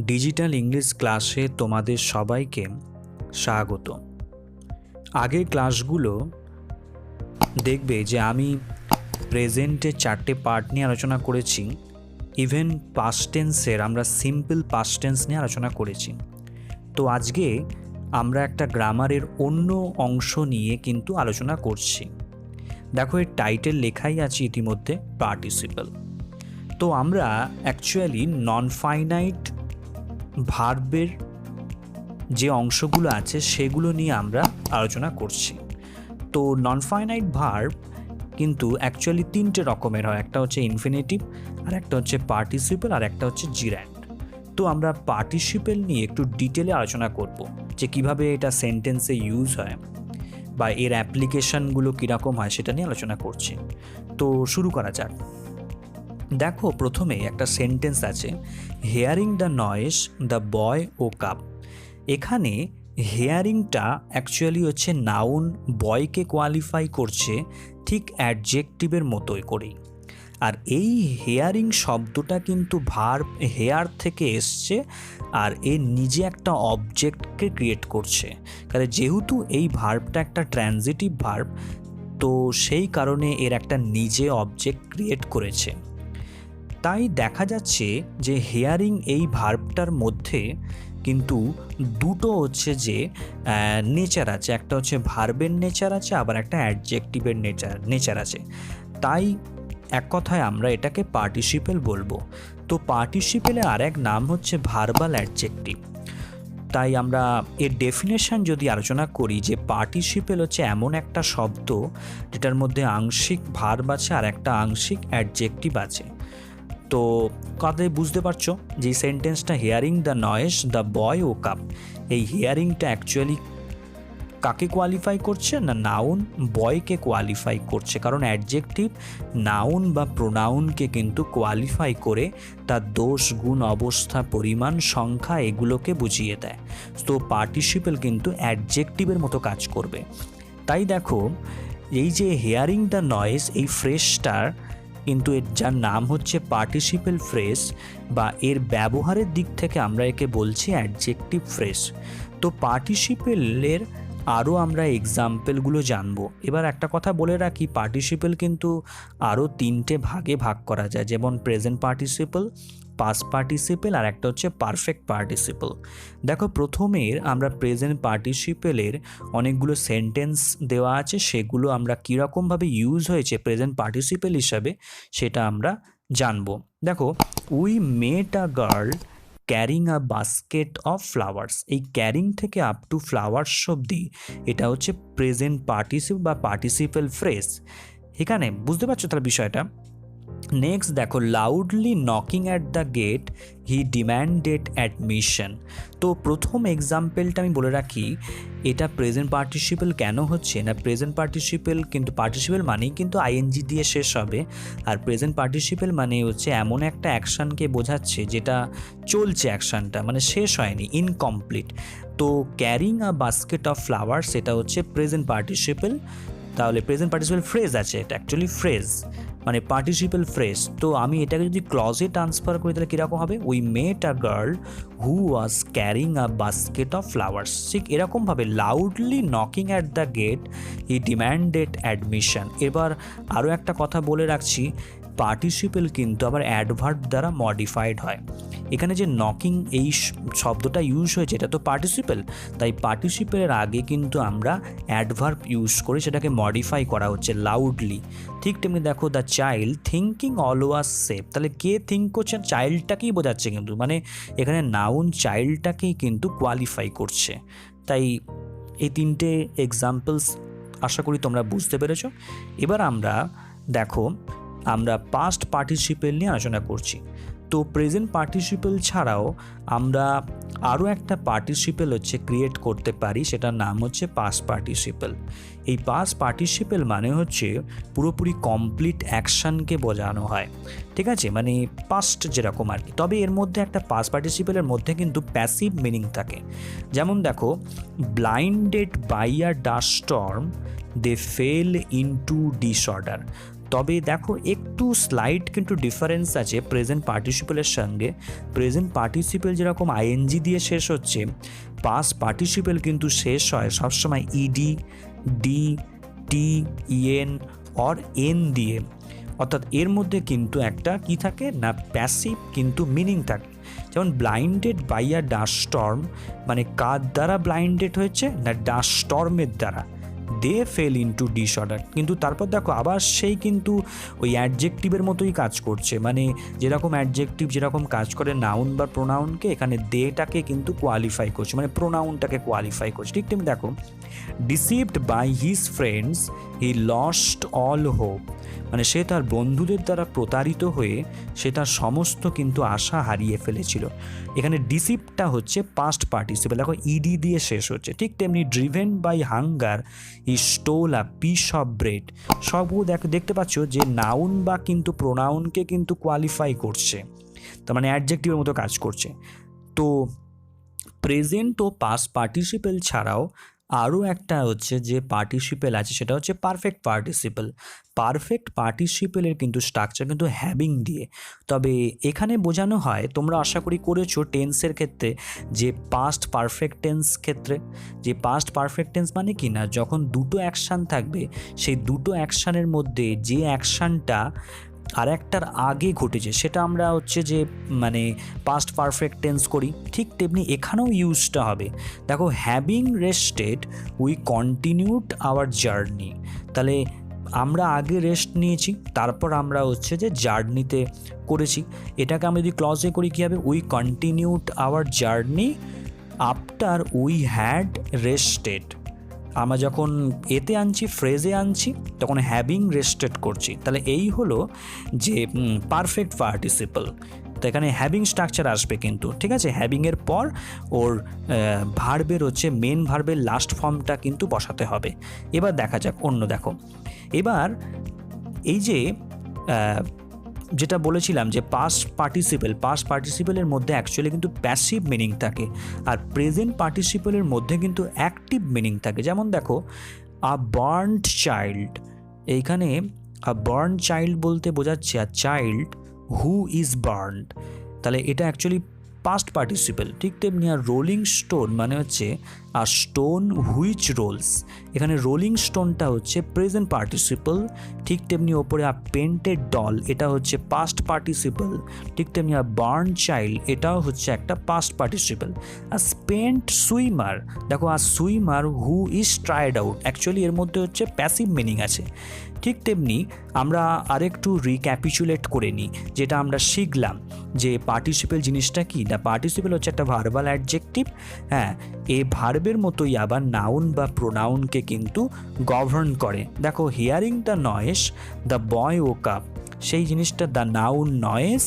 Digital English ক্লাসে তোমাদের সবাইকে স্বাগত। আগের ক্লাসগুলো দেখবে যে আমি প্রেজেন্টের 4টে পার্ট নিয়ে আলোচনা করেছি। ইভেন পাস্ট টেন্সের আমরা সিম্পল পাস্ট টেন্স নিয়ে আলোচনা করেছি। তো আজকে আমরা একটা গ্রামারের অন্য অংশ নিয়ে কিন্তু আলোচনা করছি। দেখো, এর টাইটেল লেখাই আছে ইতিমধ্যে পার্টিসিপল। তো আমরা অ্যাকচুয়ালি নন ফাইনাইট ভার্বের যে অংশগুলো আছে সেগুলো নিয়ে আমরা আলোচনা করছি। তো নন ফাইনাইট ভার্ব কিন্তু অ্যাকচুয়ালি 3টে রকমের হয়। একটা হচ্ছে ইনফিনিটিভ, আর একটা হচ্ছে পার্টিসিপল, আর একটা হচ্ছে জিরান্ড। তো আমরা পার্টিসিপল নিয়ে একটু ডিটেলে আলোচনা করব যে কিভাবে এটা সেন্টেন্সে ইউজ হয় বা এর অ্যাপ্লিকেশনগুলো কীরকম হয় সেটা নিয়ে আলোচনা করছি। তো শুরু করা যাক। দেখো, প্রথমে একটা সেন্টেন্স আছে, hearing the noise the boy woke up. এখানে হেয়ারিংটা অ্যাকচুয়ালি হচ্ছে নাউন, বয়কে কোয়ালিফাই করছে ঠিক অ্যাডজেক্টিভের মতোই করেই। আর এই হেয়ারিং শব্দটা কিন্তু ভার্ব হেয়ার থেকে এসছে, আর এর নিজে একটা অবজেক্টকে ক্রিয়েট করছে। কারণ যেহেতু এই ভার্বটা একটা ট্রানজিটিভ ভার্ব, তো সেই কারণে এর একটা নিজে অবজেক্ট ক্রিয়েট করেছে। তাই দেখা যাচ্ছে যে হেয়ারিং এই ভার্বটার মধ্যে কিন্তু দুটো হচ্ছে যে নেচার আছে। একটা হচ্ছে ভার্বের নেচার আছে, আবার একটা অ্যাডজেক্টিভের নেচার আছে। তাই এক কথায় আমরা এটাকে পার্টিসিপেল বলবো। তো পার্টিসিপেলের আর এক নাম হচ্ছে ভার্বাল অ্যাডজেক্টিভ। তাই আমরা এর ডেফিনেশন যদি আলোচনা করি যে পার্টিসিপেল হচ্ছে এমন একটা শব্দ যেটার মধ্যে আংশিক ভার্ব আছে আর একটা আংশিক অ্যাডজেক্টিভ আছে। তো কথায় বুঝতে পারছো যে সেন্টেন্সটা hearing the noise the boy woke up, এই হিয়ারিংটা অ্যাকচুয়ালি কাকে কোয়ালিফাই করছে না, নাউন বয়কে কোয়ালিফাই করছে। কারণ অ্যাডজেক্টিভ নাউন বা প্রোনাউনকে কিন্তু কোয়ালিফাই করে তার দোষ, গুণ, অবস্থা, পরিমাণ, সংখ্যা এগুলোকে বুঝিয়ে দেয়। তো পার্টিসিপেল কিন্তু অ্যাডজেক্টিভের মতো কাজ করবে। তাই দেখো, এই যে হেয়ারিং দ্য নয়েজ, এই ফ্রেজটার কিন্তু এর যার নাম হচ্ছে পার্টিসিপেল ফ্রেজ, বা এর ব্যবহারের দিক থেকে আমরা একে বলছি অ্যাডজেক্টিভ ফ্রেজ। তো পার্টিসিপেলের আরও আমরা এক্সাম্পলগুলো জানবো। এবার একটা কথা বলে রাখি, পার্টিসিপেল কিন্তু আরও 3টে ভাগে ভাগ করা যায়, যেমন প্রেজেন্ট পার্টিসিপল, পাস্ট পার্টিসিপেল, আর একটা হচ্ছে পারফেক্ট পার্টিসিপল। দেখো, প্রথমের আমরা প্রেজেন্ট পার্টিসিপেলের অনেকগুলো সেন্টেন্স দেওয়া আছে, সেগুলো আমরা কীরকমভাবে ইউজ হয়েছে প্রেজেন্ট পার্টিসিপেল হিসাবে সেটা আমরা জানবো। দেখো, we met a girl carrying a basket of flowers. এই ক্যারিং থেকে আপ টু ফ্লাওয়ার্স অবধি এটা হচ্ছে প্রেজেন্ট পার্টিসিপল বা পার্টিসিপেল ফ্রেজ। এখানে বুঝতে পারছো তার বিষয়টা। নেক্সট দেখো, loudly knocking at the gate he demanded admission. তো প্রথম এক্সাম্পলটা আমি বলে রাখি, এটা প্রেজেন্ট পার্টিসিপল কেন হচ্ছে না, প্রেজেন্ট পার্টিসিপল কিন্তু পার্টিসিপল মানেই কিন্তু আইএনজি দিয়ে শেষ হবে। আর প্রেজেন্ট পার্টিসিপল মানে হচ্ছে এমন একটা অ্যাকশানকে বোঝাচ্ছে যেটা চলছে, অ্যাকশানটা মানে শেষ হয়নি, ইনকমপ্লিট। তো carrying a basket of flowers এটা হচ্ছে প্রেজেন্ট পার্টিসিপল। তাহলে প্রেজেন্ট পার্টিসিপল ফ্রেজ আছে, এটা অ্যাকচুয়ালি ফ্রেজ মানে পার্টিসিপল ফ্রেজ। তো আমি এটাকে যদি ক্লজে ট্রান্সফার করি তাহলে কীরকম হবে, we met a girl who was carrying a basket of flowers. ঠিক এরকমভাবে loudly knocking at the gate he demanded admission. এবার আরও একটা কথা বলে রাখছি, পার্টিসিপল কিন্তু আবার অ্যাডভার্ব দ্বারা মডিফাইড হয়। এখানে যে নকিং এই শব্দটা ইউজ হয়েছে এটা তো পার্টিসিপল, তাই পার্টিসিপেলের আগে কিন্তু আমরা অ্যাডভার্ব ইউজ করে সেটাকে মডিফাই করা হচ্ছে লাউডলি। ঠিক তেমনি দেখো, দ্য চাইল্ড থিঙ্কিং অলওয়াজ সেফ। তাহলে কে থিঙ্ক করছে, চাইল্ডটাকেই বোঝাচ্ছে কিন্তু, মানে এখানে নাউন চাইল্ডটাকেই কিন্তু কোয়ালিফাই করছে। তাই এই 3টে এক্সাম্পলস আশা করি তোমরা বুঝতে পেরেছো। এবার আমরা দেখো, আমরা পাস্ট পার্টিসিপেল নিয়ে আলোচনা করছি। তো প্রেজেন্ট পার্টিসিপেল ছাড়াও আমরা আরও একটা পার্টিসিপেল হচ্ছে ক্রিয়েট করতে পারি, সেটার নাম হচ্ছে পাস্ট পার্টিসিপেল। এই পাস্ট পার্টিসিপেল মানে হচ্ছে পুরোপুরি কমপ্লিট অ্যাকশানকে বোঝানো হয়, ঠিক আছে, মানে পাস্ট যেরকম আর কি। তবে এর মধ্যে একটা পাস্ট পার্টিসিপেলের মধ্যে কিন্তু প্যাসিভ মিনিং থাকে। যেমন দেখো, blinded by a dust storm they fell into disorder. তবে দেখো একটু স্লাইট কিন্তু ডিফারেন্স আছে প্রেজেন্ট পার্টিসিপেলের সঙ্গে। প্রেজেন্ট পার্টিসিপেল যেরকম আইএনজি দিয়ে শেষ হচ্ছে, পাস্ট পার্টিসিপেল কিন্তু শেষ হয় সবসময় ED, D, T, EN or N দিয়ে। অর্থাৎ এর মধ্যে কিন্তু একটা কি থাকে না, প্যাসিভ কিন্তু মিনিং থাকে। যেমন blinded by a dust storm, মানে কার দ্বারা ব্লাইন্ডেড হয়েছে না, ডাস্ট স্টর্মের দ্বারা। দে ফেল ইনটু ডিসঅর্ডার, কিন্তু তারপর দেখো আবার সেই কিন্তু ওই অ্যাডজেক্টিভের মতোই কাজ করছে, মানে যেরকম অ্যাডজেক্টিভ যেরকম কাজ করে নাউন বা প্রোনাউনকে, এখানে দেটাকে কিন্তু কোয়ালিফাই করছে, মানে প্রোনাউনটাকে কোয়ালিফাই করছে। ঠিক তেমনি দেখো, deceived by his friends he lost all hope, মানে সে তার বন্ধুদের দ্বারা প্রতারিত হয়ে সে তার সমস্ত কিন্তু আশা হারিয়ে ফেলেছিল। এখানে ডিসিভটা হচ্ছে পাস্ট পার্টিসিপেল, দেখো ইডি দিয়ে শেষ হচ্ছে। ঠিক তেমনি driven by hunger he stole a piece of bread, সবগুলো দেখতে পাচ্ছ যে নাউন বা কিন্তু প্রোনাউনকে কিন্তু কোয়ালিফাই করছে, তার মানে অ্যাডজেক্টিভের মতো কাজ করছে। তো প্রেজেন্ট ও পাস্ট পার্টিসিপেল ছাড়াও আরও একটা হচ্ছে যে পার্টিসিপেল আছে, সেটা হচ্ছে পারফেক্ট পার্টিসিপেল। পারফেক্ট পার্টিসিপেলের কিন্তু স্ট্রাকচার কিন্তু হ্যাভিং দিয়ে। তবে এখানে বোঝানো হয়, তোমরা আশা করি করেছো টেন্সের ক্ষেত্রে, যে পাস্ট পারফেক্ট টেন্স ক্ষেত্রে, যে পাস্ট পারফেক্ট টেন্স মানে কি না, যখন দুটো অ্যাকশান থাকবে, সেই দুটো অ্যাকশানের মধ্যে যে অ্যাকশানটা আর একটার আগে ঘটেছে সেটা আমরা হচ্ছে যে মানে পাস্ট পারফেক্ট টেন্স করি। ঠিক তেমনি এখানেও ইউজটা হবে। দেখো, having rested we continued hour journey, তাহলে আমরা আগে রেস্ট নিয়েছি, তারপর আমরা হচ্ছে যে জার্নিতে করেছি। এটাকে আমরা যদি ক্লজে করি কী হবে, we continued hour journey after we had rested. আমরা যখন এতে আনছি, ফ্রেজে আনছি, তখন হ্যাভিং রেস্টেড করছি। তাহলে এই হলো যে পারফেক্ট পার্টিসিপল। তো এখানে হ্যাভিং স্ট্রাকচার আসবে কিন্তু, ঠিক আছে। হ্যাভিংয়ের পর ওর ভার্বের হচ্ছে মেন ভার্বের লাস্ট ফর্মটা কিন্তু বসাতে হবে। এবার দেখা যাক অন্য, দেখো এবার এই যে যেটা বলেছিলাম যে পাস্ট পার্টিসিপেলের মধ্যে অ্যাকচুয়ালি কিন্তু প্যাসিভ মিনিং থাকে, আর প্রেজেন্ট পার্টিসিপেলের মধ্যে কিন্তু অ্যাক্টিভ মিনিং থাকে। যেমন দেখো, আ বার্নড চাইল্ড, এইখানে আ বার্ন চাইল্ড বলতে বোঝাচ্ছে a child who is burned, তাহলে এটা অ্যাকচুয়ালি পাস্ট পার্টিসিপেল। ঠিক তেমনি আর রোলিং স্টোন মানে হচ্ছে আর স্টোন হুইচ রোলস, এখানে রোলিং স্টোনটা হচ্ছে প্রেজেন্ট পার্টিসিপল। ঠিক তেমনি ওপরে আর পেন্টেড ডল, এটা হচ্ছে পাস্ট পার্টিসিপল। ঠিক তেমনি আর বার্ন চাইল্ড, এটাও হচ্ছে একটা পাস্ট পার্টিসিপল। আর স্পেন্ট সুইমার, দেখো আর swimmer who is tired out, actually এর মধ্যে হচ্ছে প্যাসিভ মিনিং আছে। ঠিক তেমনি আমরা আরেকটু রিক্যাপিচুলেট করে নিই, যেটা আমরা শিখলাম যে পার্টিসিপেল জিনিসটা কি না, পার্টিসিপেল হচ্ছে একটা ভার্বাল অ্যাডজেক্টিভ। হ্যাঁ, এই ভার্বের মতোই আবার নাউন বা প্রোনাউনকে কিন্তু গভর্ন করে। দেখো, hearing the noise the boy woke up, সেই জিনিসটা the noun noise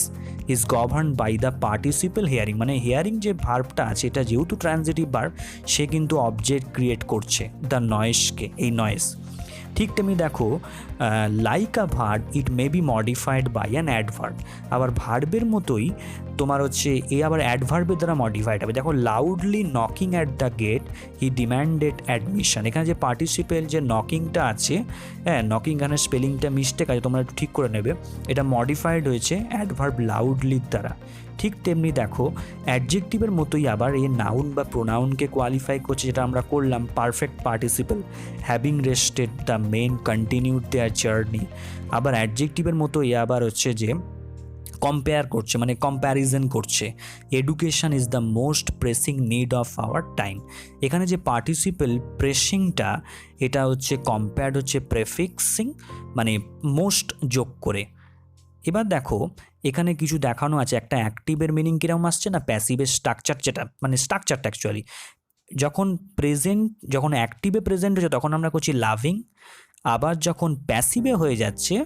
is govern by the participle hearing, মানে হিয়ারিং যে ভার্বটা আছে এটা যেহেতু ট্রানজিটিভ ভার্ব, সে কিন্তু অবজেক্ট ক্রিয়েট করছে দ্য নয়েসকে, এই নয়েস। ঠিক তেমনি দেখো, like a verb it may be modified by an adverb, আবার ভার্বের মতোই তোমার হচ্ছে এ আবার অ্যাডভার্বের দ্বারা মডিফাইড হবে। দেখো, loudly knocking at the gate he demanded admission, এখানে যে পার্টিসিপেল যে নকিংটা আছে, হ্যাঁ নকিং এখানে স্পেলিংটা মিস্টেক আছে, তোমরা একটু ঠিক করে নেবে, এটা মডিফাইড হয়েছে অ্যাডভার্ব লাউডলির দ্বারা। ঠিক তেমনি দেখো, অ্যাডজেক্টিভের মতোই আবার এই নাউন বা প্রোনাউনকে কোয়ালিফাই করছে, যেটা আমরা করলাম perfect participle, having rested the men continued their journey. আবার অ্যাডজেক্টিভের মতোই আবার হচ্ছে যে কম্পেয়ার করছে, মানে কম্প্যারিজন করছে, education is the most pressing need of our time. এখানে যে পার্টিসিপেল প্রেসিংটা, এটা হচ্ছে কম্পেয়ার্ড হচ্ছে প্রেফিক্সিং, মানে মোস্ট যোগ করে। এবার দেখো, এখানে কিছু দেখানো আছে, একটা অ্যাক্টিভের মিনিং কীরকম আসছে না, প্যাসিভের স্ট্রাকচার, যেটা মানে স্ট্রাকচারটা অ্যাকচুয়ালি যখন অ্যাক্টিভে প্রেজেন্ট হচ্ছে তখন আমরা করছি লাভিং, আবার যখন প্যাসিভে হয়ে যাচ্ছে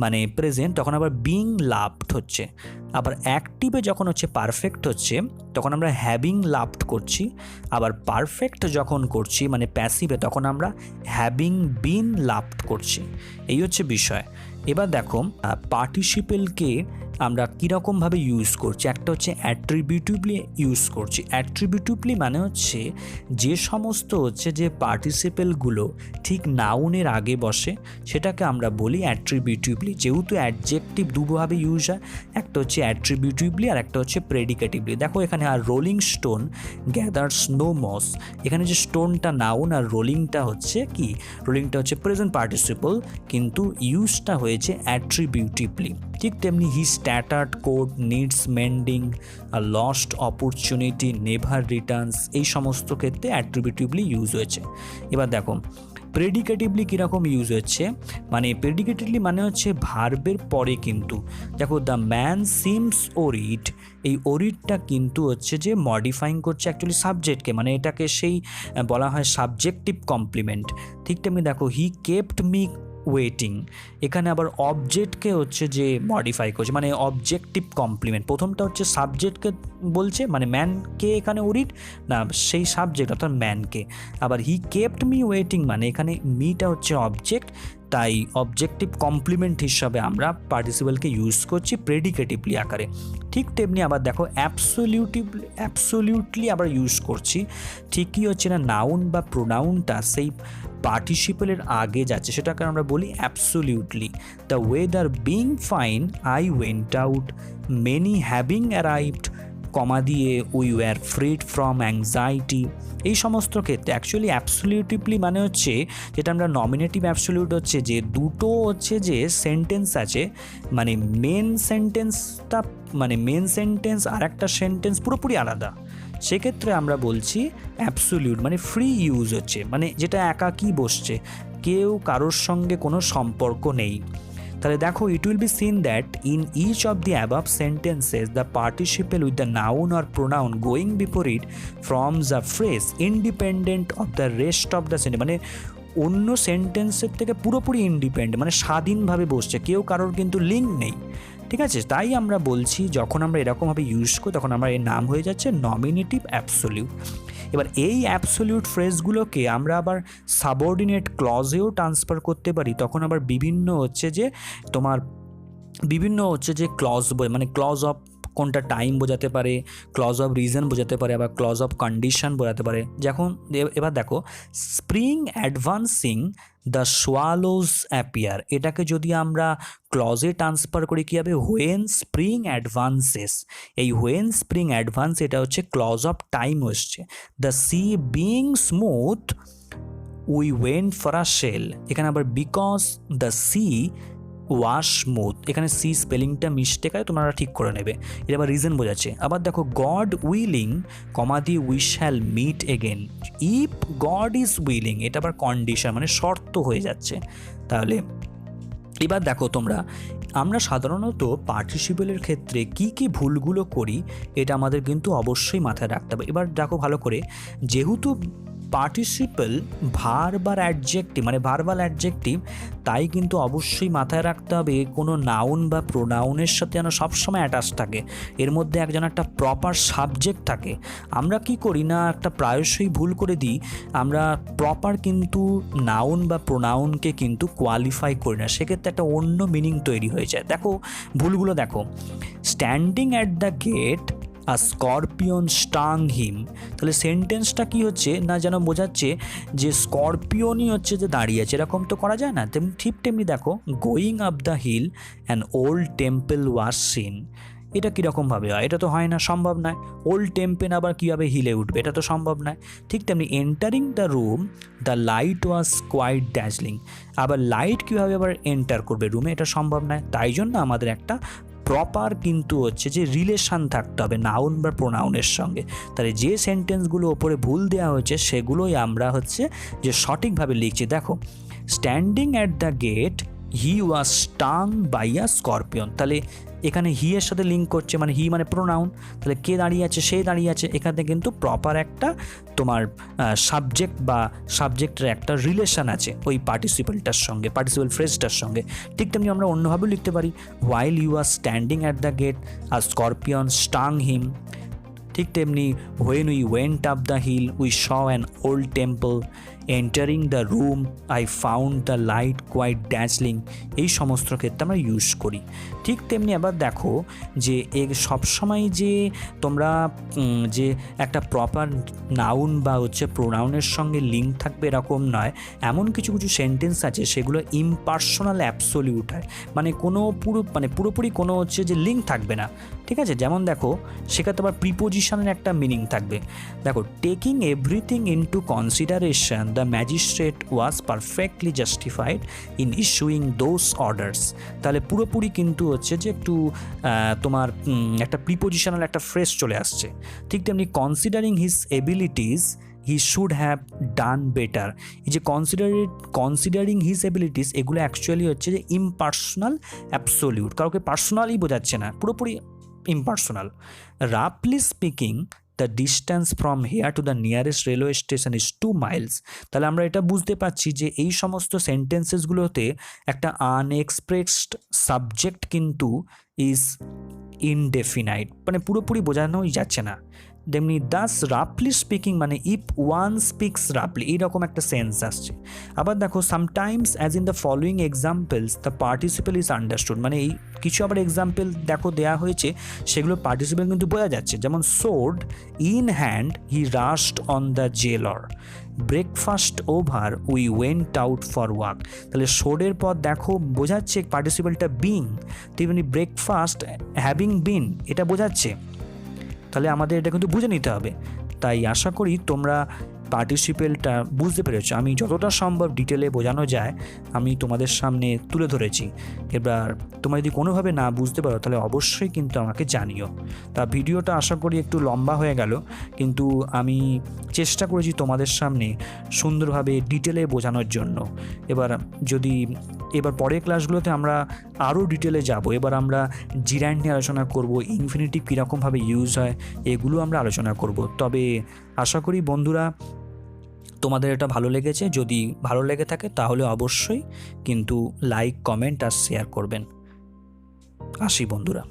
মানে প্রেজেন্ট তখন আবার বিং লাভড হচ্ছে, আবার অ্যাক্টিভে যখন হচ্ছে পারফেক্ট হচ্ছে তখন আমরা হ্যাভিং লাভড করছি, আবার পারফেক্ট যখন করছি মানে প্যাসিভে তখন আমরা হ্যাভিং বিন লাভড করছি। এই হচ্ছে বিষয়। এবার দেখো পার্টিসিপেলকে আমরা কীরকমভাবে ইউজ করছি। একটা হচ্ছে অ্যাট্রিবিউটিভলি ইউজ করছি। অ্যাট্রিবিউটিভলি মানে হচ্ছে যে সমস্ত হচ্ছে যে পার্টিসিপেলগুলো ঠিক নাউনের আগে বসে সেটাকে আমরা বলি অ্যাট্রিবিউটিভলি। যেহেতু অ্যাডজেক্টিভ দুভাবে ইউজ হয়, একটা হচ্ছে অ্যাট্রিবিউটিভলি আর একটা হচ্ছে প্রেডিকেটিভলি। দেখো এখানে আর রোলিং স্টোন গ্যাদার স্নো মস, এখানে যে স্টোনটা নাউন আর রোলিংটা হচ্ছে কি, রোলিংটা হচ্ছে প্রেজেন্ট পার্টিসিপল, কিন্তু ইউজটা হয়েছে অ্যাট্রিবিউটিভলি। ঠিক তেমনি his tattered coat needs mending, lost opportunity, never returns, এই সমস্ত ক্ষেত্রে অ্যাট্রিবিউটিভলি ইউজ হয়েছে। এবার দেখো প্রেডিকেটিভলি কীরকম ইউজ হচ্ছে, মানে প্রেডিকেটিভলি মানে হচ্ছে ভার্বের পরে কিন্তু। দেখো দ্য ম্যান সিমস ওরিড, এই ওরিডটা কিন্তু হচ্ছে যে মডিফাইং করছে অ্যাকচুয়ালি সাবজেক্টকে, মানে এটাকে সেই বলা হয় সাবজেক্টিভ কমপ্লিমেন্ট। ঠিক তেমনি দেখো হি কেপ্ট মি ওয়েটিং, এখানে আবার অবজেক্টকে হচ্ছে যে মডিফাই করছে, মানে অবজেক্টিভ কমপ্লিমেন্ট। প্রথমটা হচ্ছে সাবজেক্টকে বলছে, মানে ম্যানকে এখানে ওরিড না, সেই সাবজেক্ট অর্থাৎ ম্যানকে। আবার হি কেপ্ট মি ওয়েটিং মানে এখানে মিটা হচ্ছে অবজেক্ট, তাই অবজেক্টিভ কমপ্লিমেন্ট হিসাবে আমরা পার্টিসিপেলকে ইউজ করছি প্রেডিকেটিভলি আকারে। ঠিক তেমনি আবার দেখো অ্যাবসোলিউটলি আবার ইউজ করছি। ঠিকই হচ্ছে না নাউন বা প্রোনাউনটা সেই পার্টিসিপেলের আগে যাচ্ছে, সেটাকে আমরা বলি absolutely. The weather being fine I went out, many having arrived, comma দিয়ে we were freed from anxiety. এই সমস্ত ক্ষেত্রে অ্যাকচুয়ালি অ্যাবসোলিউটিভলি মানে হচ্ছে যেটা আমরা নমিনেটিভ অ্যাবসোলিউট হচ্ছে যে দুটো হচ্ছে যে সেন্টেন্স আছে, মানে মেন সেন্টেন্সটা, মানে মেন সেন্টেন্স আর একটা সেন্টেন্স পুরোপুরি আলাদা, সেক্ষেত্রে আমরা বলছি অ্যাবসোলিউট, মানে ফ্রি ইউজ হচ্ছে, মানে যেটা একাকী বসছে, কেউ কারোর সঙ্গে কোনো সম্পর্ক নেই। তাহলে দেখো it will be seen that in each of the above sentences the participle with the noun or pronoun going before it forms a phrase independent of the rest of the sentence, মানে অন্য সেন্টেন্সের থেকে পুরোপুরি independent, মানে স্বাধীনভাবে বসছে, কেউ কারোর কিন্তু লিঙ্ক নেই। ঠিক আছে, তাই আমরা বলছি যখন আমরা এরকমভাবে ইউজ করি তখন আমরা এর নাম হয়ে যাচ্ছে নমিনেটিভ অ্যাবসোলিউট। এবার এই অ্যাবসোলিউট ফ্রেজগুলোকে আমরা আবার সাবঅর্ডিনেট ক্লজেও ট্রান্সফার করতে পারি, তখন আবার বিভিন্ন হচ্ছে যে তোমার বিভিন্ন হচ্ছে যে ক্লজ, মানে ক্লজ অফ কোনটা টাইম বোঝাতে পারে, ক্লজ অফ রিজন বোঝাতে পারে, আবার ক্লজ অফ কন্ডিশন বোঝাতে পারে। যখন এবার দেখো spring advancing the swallows appear, এটাকে যদি আমরা ক্লজে ট্রান্সফার করি কী হবে, হোয়েন স্প্রিং অ্যাডভান্সেস, এই হোয়েন স্প্রিং অ্যাডভান্স এটা হচ্ছে ক্লজ অফ টাইম হচ্ছে। The sea being smooth we went for a shell, এখানে আবার because the sea was smooth, এখানে সি স্পেলিংটা মিস্টেক হয়, তোমরা ঠিক করে নেবে, এটা আবার রিজন বোঝাচ্ছে। আবার দেখো গড উইলিং কমা দিয়ে we shall meet again, if God is willing এটা আবার কন্ডিশন, মানে শর্ত হয়ে যাচ্ছে। তাহলে এবার দেখো তোমরা, আমরা সাধারণত পার্টিসিপেলের ক্ষেত্রে কি কি ভুলগুলো করি এটা আমাদের কিন্তু অবশ্যই মাথায় রাখতে হবে। এবার দেখো ভালো করে, যেহেতু পার্টিসিপেল ভার্বাল অ্যাডজেক্টিভ, মানে ভার্বাল অ্যাডজেক্টিভ, তাই কিন্তু অবশ্যই মাথায় রাখতে হবে কোনো নাউন বা প্রোনাউনের সাথে যেন সবসময় অ্যাটাচ থাকে, এর মধ্যে একজন একটা প্রপার সাবজেক্ট থাকে। আমরা কি করি না, একটা প্রায়শই ভুল করে দিই, আমরা প্রপার কিন্তু নাউন বা প্রোনাউনকে কিন্তু কোয়ালিফাই করি না, সেক্ষেত্রে একটা অন্য মিনিং তৈরি হয়ে যায়। দেখো ভুলগুলো দেখো, standing at the gate a scorpion stung him, তাহলে সেন্টেন্সটা কি হচ্ছে না যেন বোঝাচ্ছে যে স্করপিয়নই হচ্ছে যে দাঁড়িয়ে আছে, এরকম তো করা যায় না। ঠিক তেমনি দেখো going up the hill an old temple was seen, এটা কীরকমভাবে হয়, এটা তো হয় না, সম্ভব নয়। ওল্ড টেম্পেল আবার কীভাবে হিলে উঠবে, এটা তো সম্ভব নয়। ঠিক তেমনি entering the room the light was quite dazzling, আবার লাইট কীভাবে আবার এন্টার করবে রুমে, এটা সম্ভব নয়। তাই জন্য আমাদের একটা প্রপার কিন্তু হচ্ছে যে রিলেশান থাকতে হবে নাউন বা প্রোনাউনের সঙ্গে। তাহলে যে সেন্টেন্সগুলো ওপরে ভুল দেওয়া হয়েছে সেগুলোই আমরা হচ্ছে যে সঠিকভাবে লিখছি। দেখো standing at the gate he was stung by a scorpion, তাহলে এখানে হি এর সাথে লিঙ্ক করছে, মানে হি মানে প্রোনাউন, তাহলে কে দাঁড়িয়ে আছে, সে দাঁড়িয়ে আছে, এখানে কিন্তু প্রপার একটা তোমার সাবজেক্ট বা সাবজেক্টের একটা রিলেশন আছে ওই পার্টিসিপেলটার সঙ্গে, পার্টিসিপেল ফ্রেজটার সঙ্গে। ঠিক তেমনি আমরা অন্যভাবেও লিখতে পারি, while you are standing at the gate a scorpion stung him. ঠিক তেমনি when we went up the hill we saw an old temple, entering the room, I found the light quite dazzling, এই সমস্ত ক্ষেত্রে আমরা use করি। ঠিক তেমনি আবার দেখো যে সবসময় যে তোমরা যে একটা প্রপার নাউন বা হচ্ছে প্রোনাউনের সঙ্গে লিঙ্ক থাকবে এরকম নয়। এমন কিছু কিছু সেন্টেন্স আছে সেগুলো ইমপার্সোনাল অ্যাবসোলিউট হয়, মানে কোনো পুরোপুরি কোনো হচ্ছে যে লিঙ্ক থাকবে না, ঠিক আছে। যেমন দেখো সেক্ষেত্রে আবার প্রিপোজিশনের একটা মিনিং থাকবে। দেখো, taking everything into consideration the magistrate was perfectly justified in issuing those orders. তাহলে পুরোপুরি কিন্তু হচ্ছে যে একটু তোমার একটা প্রিপোজিশনাল একটা ফ্রেজ চলে আসছে। ঠিক তেমনি considering his abilities he should have done better, এই যে কনসিডারিং হিজ এবিলিটিস, এগুলো অ্যাকচুয়ালি হচ্ছে যে ইমপার্সোনাল অ্যাবসোলিউট, কাউকে পার্সোনালি বোঝাচ্ছে না, পুরোপুরি ইমপার্সোনাল। রাফলি speaking the distance from here to the nearest railway station is 2 miles। তাহলে আমরা এটা বুঝতে পারছি যে এই সমস্ত সেন্টেন্সেসগুলোতে একটা আনএক্সপ্রেসড সাবজেক্ট কিন্তু ইজ ইনডেফিনাইট, মানে পুরোপুরি বোঝানোই যাচ্ছে না। তেমনি দাস রাফলি স্পিকিং মানে ইফ ওয়ান স্পিক্স রাফলি, এইরকম একটা সেন্স আসছে। আবার দেখো sometimes as in the following examples the participle is understood, মানে এই কিছু আবার এক্সাম্পল দেখো দেওয়া হয়েছে, সেগুলো পার্টিসিপেল কিন্তু বোঝা যাচ্ছে। যেমন sword in hand he rushed on the jailer, breakfast over we went out for walk. তাহলে সোর্ডের পর দেখো বোঝাচ্ছে পার্টিসিপেলটা বিং, তেমনি ব্রেকফাস্ট হ্যাভিং বিন, এটা বোঝাচ্ছে। তাহলে আমাদের এটা কিন্তু বুঝে নিতে হবে। তাই আশা করি তোমরা পার্টিসিপেলটা বুঝতে পেরেছো। আমি যতটা সম্ভব ডিটেলে বোঝানো যায় আমি তোমাদের সামনে তুলে ধরেছি। এবার তোমরা যদি কোনোভাবে না বুঝতে পারো তাহলে অবশ্যই কিন্তু আমাকে জানিও। তা ভিডিওটা আশা করি একটু লম্বা হয়ে গেল, কিন্তু আমি চেষ্টা করেছি তোমাদের সামনে সুন্দরভাবে ডিটেলে বোঝানোর জন্য। এবার পরের ক্লাসগুলোতে আমরা আরও ডিটেলে যাব। এবার আমরা জিরান্ড নিয়ে আলোচনা করব, ইনফিনিটিভ কীরকমভাবে ইউজ হয় এগুলো আমরা আলোচনা করব। তবে আশা করি বন্ধুরা তোমাদের এটা ভালো লেগেছে। যদি ভালো লেগে থাকে তাহলে অবশ্যই কিন্তু লাইক, কমেন্ট আর শেয়ার করবেন। আসি বন্ধুরা।